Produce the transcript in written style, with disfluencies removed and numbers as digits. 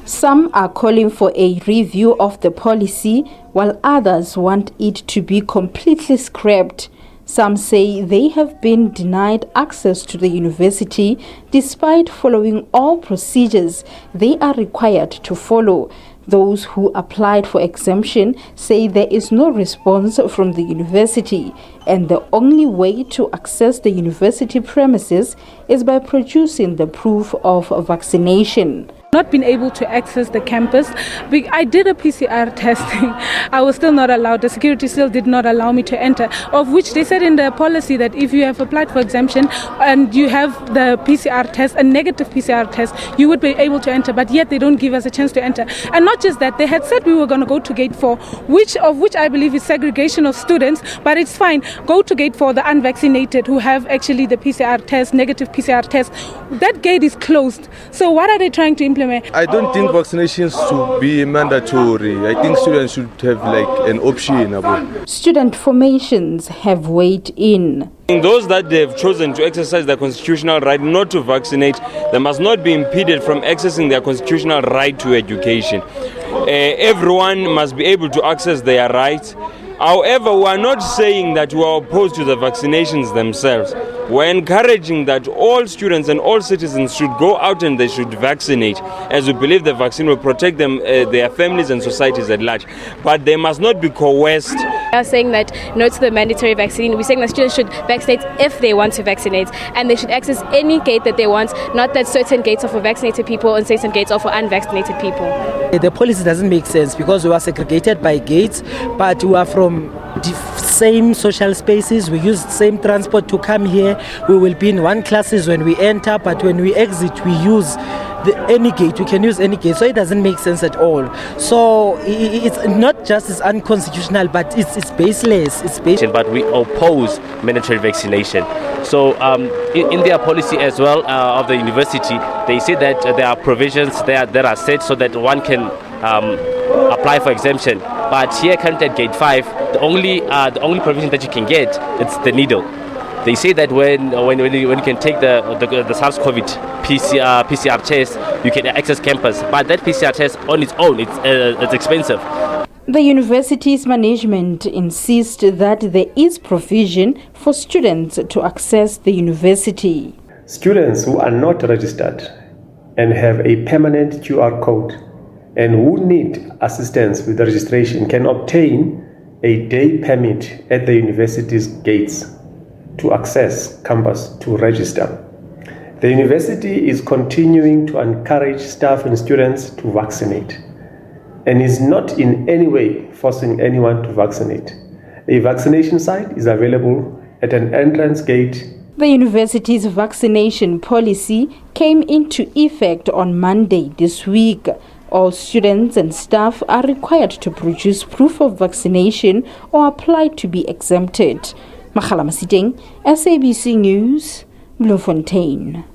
Some are calling for a review of the policy, while others want it to be completely scrapped. Some say they have been denied access to the university despite following all procedures they are required to follow. Those who applied for exemption say there is no response from the university, and the only way to access the university premises is by producing the proof of vaccination. Not been able to access the campus. I did a PCR testing. I was still not allowed. The security still did not allow me to enter, of which they said in the policy that if you have applied for exemption and you have the PCR test, a negative PCR test, you would be able to enter, but yet they don't give us a chance to enter. And not just that, they had said we were going to go to gate 4, which I believe is segregation of students, but it's fine. Go to gate 4, the unvaccinated who have actually the PCR test, negative PCR test. That gate is closed. So what are they trying to implement? I don't think vaccinations should be mandatory. I think students should have like an option. Student formations have weighed in. Those that they have chosen to exercise their constitutional right not to vaccinate, they must not be impeded from accessing their constitutional right to education. Everyone must be able to access their rights. However, we are not saying that we are opposed to the vaccinations themselves. We're encouraging that all students and all citizens should go out and they should vaccinate, as we believe the vaccine will protect them, their families and societies at large. But they must not be coerced. We are saying that no to the mandatory vaccine. We're saying that students should vaccinate if they want to vaccinate, and they should access any gate that they want, not that certain gates are for vaccinated people and certain gates are for unvaccinated people. The policy doesn't make sense because we are segregated by gates, but we are from the same social spaces. We use same transport to come here. We will be in one classes when we enter, but when we exit, we use any gate. We can use any gate, so it doesn't make sense at all. So it's not just it's unconstitutional, but it's baseless. It's baseless. But we oppose mandatory vaccination. So in their policy as well of the university, they say that there are provisions that are set so that one can apply for exemption. But here currently at gate 5, the only provision that you can get, it's the needle. They say that when you can take the SARS-CoV PCR test, you can access campus. But that PCR test on its own, it's expensive. The university's management insists that there is provision for students to access the university. Students who are not registered and have a permanent QR code and who need assistance with the registration can obtain a day permit at the university's gates to access campus to register. The university is continuing to encourage staff and students to vaccinate and is not in any way forcing anyone to vaccinate. A vaccination site is available at an entrance gate. The university's vaccination policy came into effect on Monday this week. All students and staff are required to produce proof of vaccination or apply to be exempted. Makhala Masiteng, SABC News, Bloemfontein.